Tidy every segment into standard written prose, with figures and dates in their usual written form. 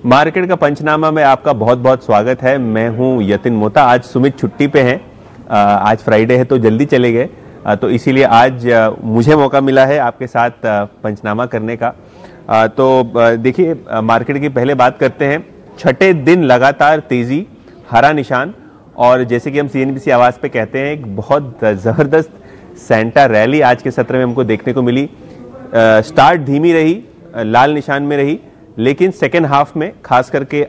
Market का पंचनामा में आपका बहुत बहुत स्वागत है। मैं हूं यतिन मोता। आज सुमित छुट्टी पे हैं, आज फ्राइडे है तो जल्दी चले गए, तो इसीलिए आज मुझे मौका मिला है आपके साथ पंचनामा करने का। तो देखिए, मार्केट की पहले बात करते हैं। छठे दिन लगातार तेजी, हरा निशान, और जैसे कि हम सीएनबीसी आवाज पे कहते हैं, एक बहुत ज़बरदस्त सेंटा रैली आज के सत्र में हमको देखने को मिली। स्टार्ट धीमी रही, लाल निशान में रही, लेकिन सेकेंड हाफ में खास करके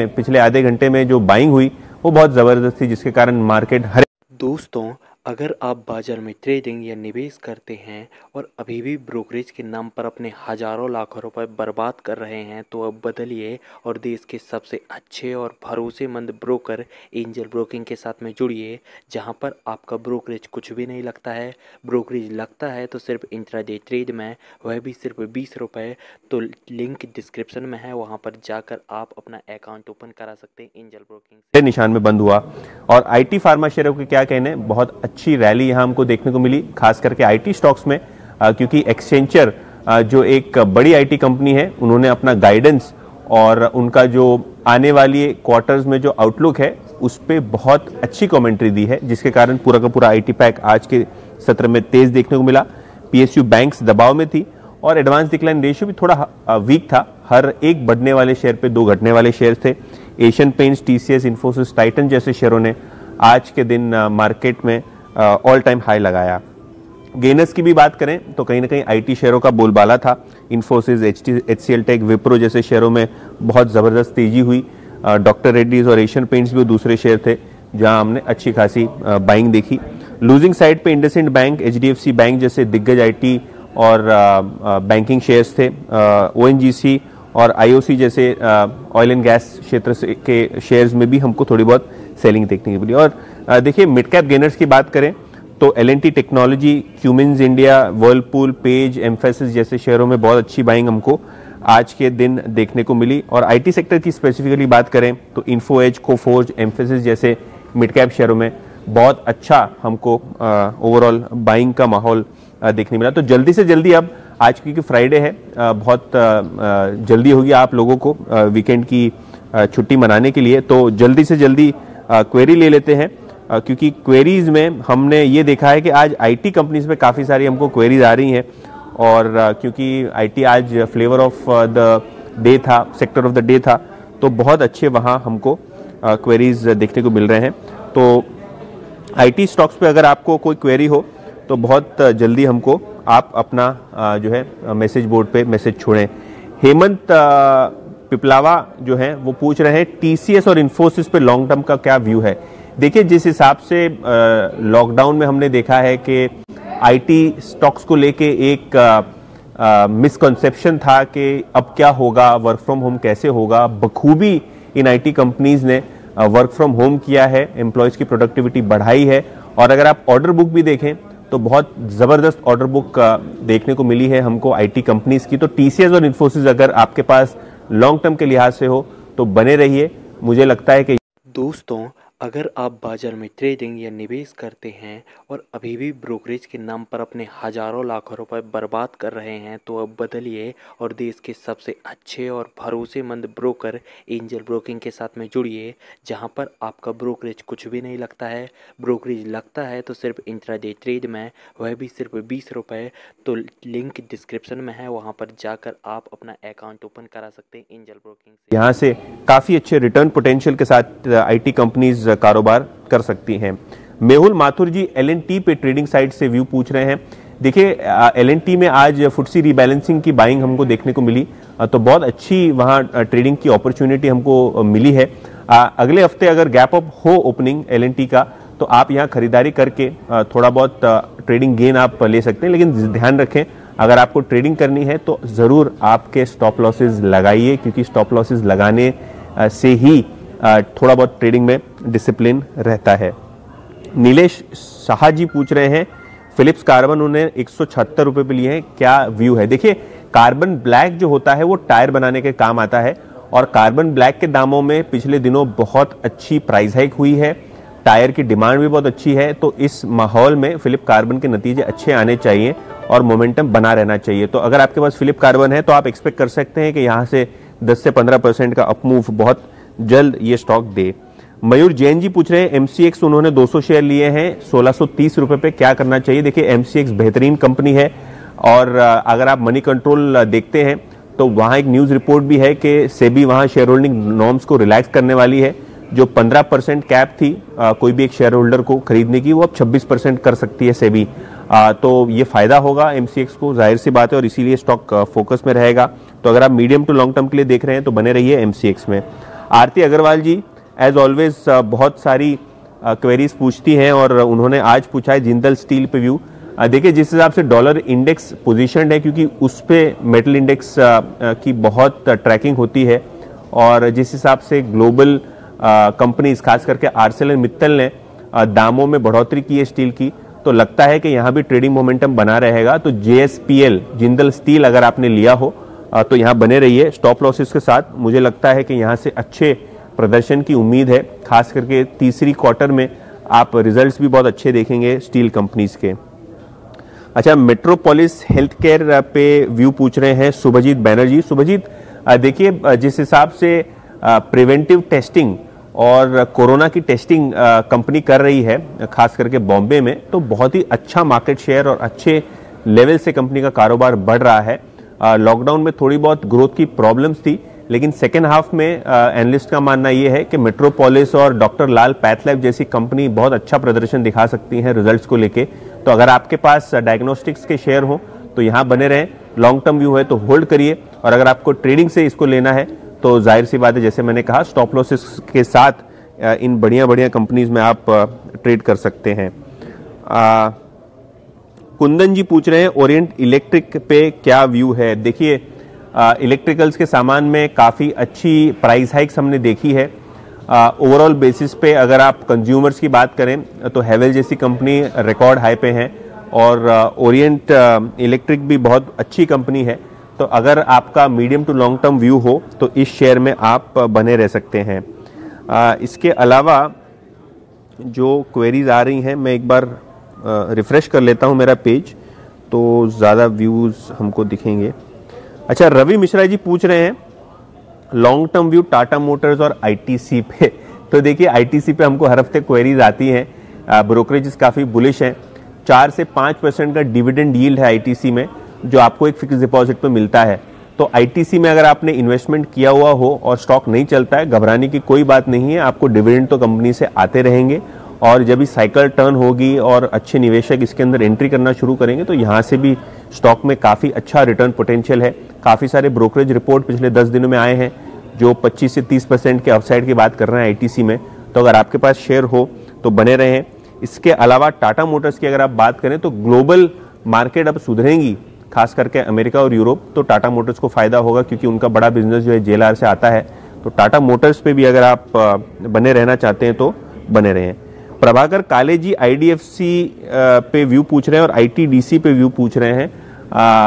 पिछले आधे घंटे में जो बाइंग हुई वो बहुत ज़बरदस्त थी, जिसके कारण मार्केट हर दोस्तों, अगर आप बाजार में ट्रेडिंग या निवेश करते हैं और अभी भी ब्रोकरेज के नाम पर अपने हजारों लाखों रुपए बर्बाद कर रहे हैं, तो अब बदलिए और देश के सबसे अच्छे और भरोसेमंद ब्रोकर एंजल ब्रोकिंग के साथ में जुड़िए, जहां पर आपका ब्रोकरेज कुछ भी नहीं लगता है। ब्रोकरेज लगता है तो सिर्फ इंट्राडे ट्रेड में, वह भी सिर्फ 20 रुपये। तो लिंक डिस्क्रिप्शन में है, वहां पर जाकर आप अपना अकाउंट ओपन करा सकते हैं एंजल ब्रोकिंग। निशान में बंद हुआ। और आईटी फार्मा शेयरों के क्या कहने, बहुत अच्छी रैली यहां हमको देखने को मिली, खास करके आईटी स्टॉक्स में, क्योंकि एक्सेंचर जो एक बड़ी आईटी कंपनी है, उन्होंने अपना गाइडेंस और उनका जो आने वाली क्वार्टर्स में जो आउटलुक है उस पर बहुत अच्छी कमेंट्री दी है, जिसके कारण पूरा का पूरा आईटी पैक आज के सत्र में तेज देखने को मिला। पीएसयू बैंक्स दबाव में थी और एडवांस डिक्लाइन रेशियो भी थोड़ा वीक था। हर एक बढ़ने वाले शेयर पे 2 घटने वाले शेयर थे। Asian paints, TCS, Infosys, Titan जैसे शेयरों ने आज के दिन मार्केट में ऑल टाइम हाई लगाया। गेनर्स की भी बात करें तो कहीं ना कहीं आईटी शेयरों का बोलबाला था। इन्फोसिस, एचसीएल टेक, विप्रो जैसे शेयरों में बहुत ज़बरदस्त तेजी हुई। डॉक्टर रेड्डीज और एशियन पेंट्स भी दूसरे शेयर थे जहां हमने अच्छी खासी बाइंग देखी। लूजिंग साइड पे इंडसइंड बैंक, एचडीएफसी बैंक जैसे दिग्गज आईटी और बैंकिंग शेयर्स थे। ओएनजीसी और आईओसी जैसे ऑयल एंड गैस क्षेत्र के शेयर्स में भी हमको थोड़ी बहुत सेलिंग देखने को मिली। और देखिए, मिड कैप गेनर्स की बात करें तो L and T technology, Cummins India, Whirlpool, Page, Mphasis जैसे शेयरों में बहुत अच्छी बाइंग हमको आज के दिन देखने को मिली। और आईटी सेक्टर की स्पेसिफिकली बात करें तो इन्फो एज, कोफोर्ज, एम्फेसिस जैसे मिड कैप शेयरों में बहुत अच्छा हमको ओवरऑल बाइंग का माहौल देखने मिला। तो जल्दी से जल्दी, अब आज क्योंकि फ्राइडे है, बहुत जल्दी होगी आप लोगों को वीकेंड की छुट्टी मनाने के लिए, तो जल्दी से जल्दी क्वेरी ले लेते हैं, क्योंकि क्वेरीज में हमने ये देखा है कि आज आईटी कंपनीज में काफ़ी सारी हमको क्वेरीज आ रही हैं। और क्योंकि आईटी आज फ्लेवर ऑफ द डे था, सेक्टर ऑफ द डे था, तो बहुत अच्छे वहाँ हमको क्वेरीज देखने को मिल रहे हैं। तो आईटी स्टॉक्स पे अगर आपको कोई क्वेरी हो तो बहुत जल्दी हमको आप अपना जो है मैसेज बोर्ड पे मैसेज छोड़ें। हेमंत पिपलावा जो है वो पूछ रहे हैं टीसीएस और इन्फोसिस पे लॉन्ग टर्म का क्या व्यू है। देखिए, जिस हिसाब से लॉकडाउन में हमने देखा है कि आईटी स्टॉक्स को लेके एक मिसकंसेप्शन था कि अब क्या होगा, वर्क फ्रॉम होम कैसे होगा। बखूबी इन आईटी कंपनीज ने वर्क फ्रॉम होम किया है, एम्प्लॉयज की प्रोडक्टिविटी बढ़ाई है। और अगर आप ऑर्डर बुक भी देखें तो बहुत ज़बरदस्त ऑर्डर बुक देखने को मिली है हमको आईटी कंपनीज की। तो टीसीएस और इन्फोसिस अगर आपके पास लॉन्ग टर्म के लिहाज से हो तो बने रहिए। मुझे लगता है कि दोस्तों, अगर आप बाजार में ट्रेडिंग या निवेश करते हैं और अभी भी ब्रोकरेज के नाम पर अपने हजारों लाखों रुपए बर्बाद कर रहे हैं, तो अब बदलिए और देश के सबसे अच्छे और भरोसेमंद ब्रोकर एंजल ब्रोकिंग के साथ में जुड़िए, जहां पर आपका ब्रोकरेज कुछ भी नहीं लगता है। ब्रोकरेज लगता है तो सिर्फ इंट्राडे ट्रेड में, वह भी सिर्फ 20 रुपये। तो लिंक डिस्क्रिप्शन में है, वहाँ पर जाकर आप अपना अकाउंट ओपन करा सकते हैं एंजल ब्रोकिंग से। यहाँ से काफ़ी अच्छे रिटर्न पोटेंशियल के साथ आईटी कंपनीज कारोबार कर सकती हैं। मेहुल माथुर जी एलएनटी पे ट्रेडिंग साइड से व्यू पूछ रहे हैं। देखिए, एलएनटी में आज फुटसी रीबैलेंसिंग की बाइंग हमको देखने को मिली, तो बहुत अच्छी वहाँ ट्रेडिंग की अपॉर्चुनिटी हमको मिली है। अगले हफ्ते अगर गैप अप हो ओपनिंग एलएनटी का, तो आप यहाँ खरीदारी करके थोड़ा बहुत ट्रेडिंग गेन आप ले सकते हैं। लेकिन ध्यान रखें, अगर आपको ट्रेडिंग करनी है तो ज़रूर आपके स्टॉप लॉसेस लगाइए, क्योंकि स्टॉप लॉसेस लगाने से ही थोड़ा बहुत ट्रेडिंग में डिसिप्लिन रहता है। नीलेश शाह जी पूछ रहे हैं फिलिप्स कार्बन उन्हें 176 रुपये पे लिए हैं, क्या व्यू है। देखिए, कार्बन ब्लैक जो होता है वो टायर बनाने के काम आता है, और कार्बन ब्लैक के दामों में पिछले दिनों बहुत अच्छी प्राइस हाइक हुई है। टायर की डिमांड भी बहुत अच्छी है, तो इस माहौल में फिलिप कार्बन के नतीजे अच्छे आने चाहिए और मोमेंटम बना रहना चाहिए। तो अगर आपके पास फिलिप कार्बन है तो आप एक्सपेक्ट कर सकते हैं कि यहाँ से 10 से 15% का अपमूव बहुत जल्द ये स्टॉक दे। मयूर जैन जी पूछ रहे हैं एमसीएक्स उन्होंने 200 शेयर लिए हैं 1630 रुपए पे, क्या करना चाहिए? देखिए एमसीएक्स बेहतरीन कंपनी है और अगर आप मनी कंट्रोल देखते हैं तो वहां एक न्यूज रिपोर्ट भी है कि सेबी वहां शेयर होल्डिंग नॉर्म्स को रिलैक्स करने वाली है। जो 15% कैप थी कोई भी एक शेयर होल्डर को खरीदने की, वो अब 26% कर सकती है सेबी। तो ये फायदा होगा एमसीएक्स को, जाहिर सी बात है, और इसीलिए स्टॉक फोकस में रहेगा। तो अगर आप मीडियम टू लॉन्ग टर्म के लिए देख रहे हैं तो बने रहिए एमसीएक्स में। आरती अग्रवाल जी एज ऑलवेज बहुत सारी क्वेरीज पूछती हैं और उन्होंने आज पूछा है जिंदल स्टील पे व्यू। देखिए जिस हिसाब से डॉलर इंडेक्स पोजीशनड है, क्योंकि उस पे मेटल इंडेक्स की बहुत ट्रैकिंग होती है, और जिस हिसाब से ग्लोबल कंपनीज खास करके आर्सेलर मित्तल ने दामों में बढ़ोतरी की है स्टील की, तो लगता है कि यहाँ भी ट्रेडिंग मोमेंटम बना रहेगा। तो जेएसपीएल जिंदल स्टील अगर आपने लिया हो तो यहाँ बने रहिए स्टॉप लॉसेस के साथ। मुझे लगता है कि यहाँ से अच्छे प्रदर्शन की उम्मीद है, खास करके तीसरी क्वार्टर में आप रिजल्ट्स भी बहुत अच्छे देखेंगे स्टील कंपनीज के। अच्छा, मेट्रोपोलिस हेल्थ केयर पे व्यू पूछ रहे हैं सुभजीत बैनर्जी। सुभजीत देखिए जिस हिसाब से प्रिवेंटिव टेस्टिंग और कोरोना की टेस्टिंग कंपनी कर रही है खास करके बॉम्बे में, तो बहुत ही अच्छा मार्केट शेयर और अच्छे लेवल से कंपनी का कारोबार बढ़ रहा है। लॉकडाउन में थोड़ी बहुत ग्रोथ की प्रॉब्लम्स थी, लेकिन सेकेंड हाफ में एनालिस्ट का मानना यह है कि मेट्रोपोलिस और डॉक्टर लाल पैथलैब जैसी कंपनी बहुत अच्छा प्रदर्शन दिखा सकती हैं रिजल्ट्स को लेके। तो अगर आपके पास डायग्नोस्टिक्स के शेयर हो तो यहाँ बने रहें, लॉन्ग टर्म व्यू है तो होल्ड करिए, और अगर आपको ट्रेडिंग से इसको लेना है तो जाहिर सी बात है जैसे मैंने कहा स्टॉप लॉसेस के साथ इन बढ़िया कंपनीज में आप ट्रेड कर सकते हैं। कुंदन जी पूछ रहे हैं ओरिएंट इलेक्ट्रिक पे क्या व्यू है? देखिए इलेक्ट्रिकल्स के सामान में काफ़ी अच्छी प्राइस हाइक्स हमने देखी है। ओवरऑल बेसिस पे अगर आप कंज्यूमर्स की बात करें तो हेवेल जैसी कंपनी रिकॉर्ड हाई पे है, और ओरिएंट इलेक्ट्रिक भी बहुत अच्छी कंपनी है। तो अगर आपका medium to long term view हो तो इस शेयर में आप बने रह सकते हैं। इसके अलावा जो क्वेरीज आ रही हैं मैं एक बार रिफ्रेश कर लेता हूं मेरा पेज, तो ज़्यादा व्यूज़ हमको दिखेंगे। अच्छा, रवि मिश्रा जी पूछ रहे हैं long term view Tata Motors और आईटीसी पे। तो देखिए आईटीसी पे हमको हर हफ्ते क्वेरीज आती हैं, ब्रोकरेजेस काफ़ी बुलिश हैं। 4 से 5% का डिविडेंड यील्ड है आईटीसी में, जो आपको एक फिक्स डिपॉजिट पे मिलता है। तो आईटीसी में अगर आपने इन्वेस्टमेंट किया हुआ हो और स्टॉक नहीं चलता है, घबराने की कोई बात नहीं है, आपको डिविडेंड तो कंपनी से आते रहेंगे, और जब भी साइकिल टर्न होगी और अच्छे निवेशक इसके अंदर एंट्री करना शुरू करेंगे तो यहाँ से भी स्टॉक में काफ़ी अच्छा रिटर्न पोटेंशियल है। काफ़ी सारे ब्रोकरेज रिपोर्ट पिछले 10 दिनों में आए हैं जो 25 से 30% के अपसाइड की बात कर रहे हैं आईटीसी में। तो अगर आपके पास शेयर हो तो बने रहें। इसके अलावा टाटा मोटर्स की अगर आप बात करें तो ग्लोबल मार्केट अब सुधरेंगी, खास करके अमेरिका और यूरोप, तो टाटा मोटर्स को फायदा होगा क्योंकि उनका बड़ा बिजनेस जो है जेएलआर से आता है। तो टाटा मोटर्स पे भी अगर आप बने रहना चाहते हैं तो बने रहें। प्रभाकर काले जी आईडीएफसी पे व्यू पूछ रहे हैं और आईटीडीसी पे व्यू पूछ रहे हैं।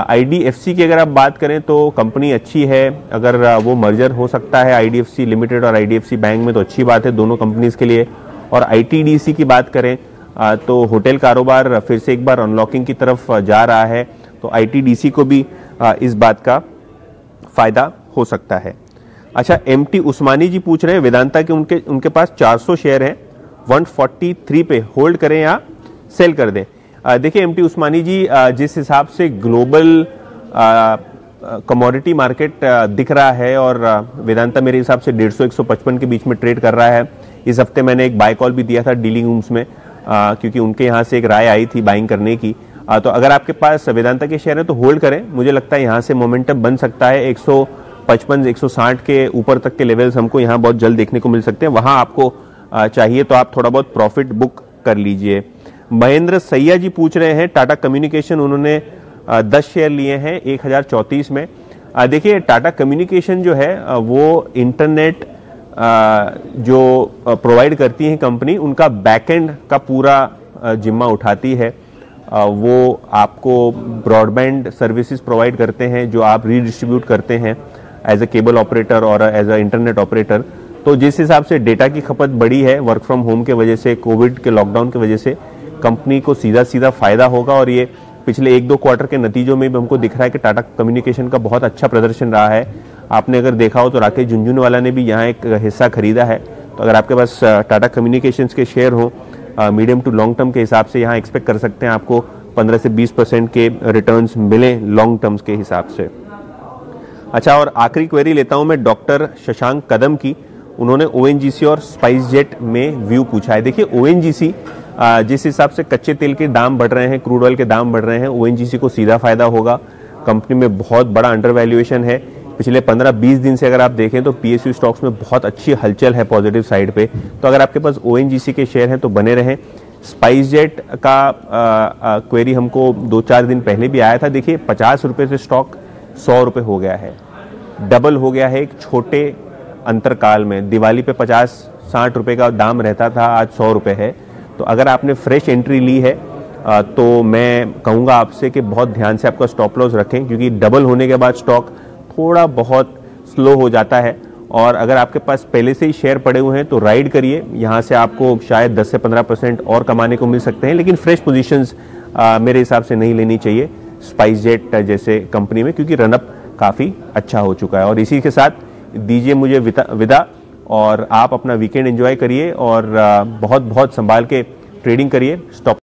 आईडीएफसी की अगर आप बात करें तो कंपनी अच्छी है, अगर वो मर्जर हो सकता है आईडीएफसी लिमिटेड और आईडीएफसी बैंक में तो अच्छी बात है दोनों कंपनीज के लिए। और आईटीडीसी की बात करें तो होटल कारोबार फिर से एक बार अनलॉकिंग की तरफ जा रहा है, तो आईटीडीसी को भी इस बात का फायदा हो सकता है। अच्छा, एमटी उस्मानी जी पूछ रहे हैं वेदांता के उनके पास 400 शेयर हैं, 143 पे होल्ड करें या सेल कर दें? देखिए एमटी उस्मानी जी, जिस हिसाब से ग्लोबल कमोडिटी मार्केट दिख रहा है और वेदांता मेरे हिसाब से 150-155 के बीच में ट्रेड कर रहा है। इस हफ्ते मैंने एक बाय कॉल भी दिया था डीलिंग रूम्स में, क्योंकि उनके यहाँ से एक राय आई थी बाइंग करने की। तो अगर आपके पास वेदांता के शेयर है तो होल्ड करें। मुझे लगता है यहाँ से मोमेंटम बन सकता है, 155-160 के ऊपर तक के लेवल्स हमको यहाँ बहुत जल्द देखने को मिल सकते हैं। वहाँ आपको चाहिए तो आप थोड़ा बहुत प्रॉफिट बुक कर लीजिए। महेंद्र सैया जी पूछ रहे हैं टाटा कम्युनिकेशन, उन्होंने 10 शेयर लिए हैं 1034 में। देखिए टाटा कम्युनिकेशन जो है वो इंटरनेट जो प्रोवाइड करती है कंपनी, उनका बैकएंड का पूरा जिम्मा उठाती है। वो आपको ब्रॉडबैंड सर्विसेज प्रोवाइड करते हैं जो आप रीडिस्ट्रीब्यूट करते हैं एज अ केबल ऑपरेटर और एज अ इंटरनेट ऑपरेटर। तो जिस हिसाब से डेटा की खपत बढ़ी है वर्क फ्रॉम होम के वजह से, कोविड के लॉकडाउन की वजह से, कंपनी को सीधा फायदा होगा। और ये पिछले 1-2 क्वार्टर के नतीजों में भी हमको दिख रहा है कि टाटा कम्युनिकेशन का बहुत अच्छा प्रदर्शन रहा है। आपने अगर देखा हो तो राकेश झुनझुनवाला ने भी यहाँ एक हिस्सा खरीदा है। तो अगर आपके पास टाटा कम्युनिकेशंस के शेयर हो मीडियम टू लॉन्ग टर्म के हिसाब से, यहाँ एक्सपेक्ट कर सकते हैं आपको 15 से 20% के रिटर्न्स मिले लॉन्ग टर्म्स के हिसाब से। अच्छा, और आखिरी क्वेरी लेता हूं मैं डॉक्टर शशांक कदम की। उन्होंने ओएनजीसी और स्पाइसजेट में व्यू पूछा है। देखिए, ओएनजीसी जिस हिसाब से कच्चे तेल के दाम बढ़ रहे हैं, क्रूड ऑयल के दाम बढ़ रहे हैं, ओएनजीसी को सीधा फायदा होगा। कंपनी में बहुत बड़ा अंडर वैल्यूएशन है। पिछले 15-20 दिन से अगर आप देखें तो पीएसयू स्टॉक्स में बहुत अच्छी हलचल है पॉजिटिव साइड पे। तो अगर आपके पास ओएनजीसी के शेयर हैं तो बने रहें। स्पाइसजेट का क्वेरी हमको 2-4 दिन पहले भी आया था। देखिए, 50 रुपये से स्टॉक 100 रुपये हो गया है, डबल हो गया है एक छोटे अंतरकाल में। दिवाली पे 50-60 रुपये का दाम रहता था, आज 100 रुपये है। तो अगर आपने फ्रेश एंट्री ली है तो मैं कहूँगा आपसे कि बहुत ध्यान से आपका स्टॉप लॉस रखें, क्योंकि डबल होने के बाद स्टॉक थोड़ा बहुत स्लो हो जाता है। और अगर आपके पास पहले से ही शेयर पड़े हुए हैं तो राइड करिए, यहाँ से आपको शायद 10 से 15% और कमाने को मिल सकते हैं। लेकिन फ्रेश पोजीशंस मेरे हिसाब से नहीं लेनी चाहिए स्पाइसजेट जैसे कंपनी में, क्योंकि रनअप काफ़ी अच्छा हो चुका है। और इसी के साथ दीजिए मुझे विदा, और आप अपना वीकेंड एंजॉय करिए और बहुत बहुत संभाल के ट्रेडिंग करिए। स्टॉप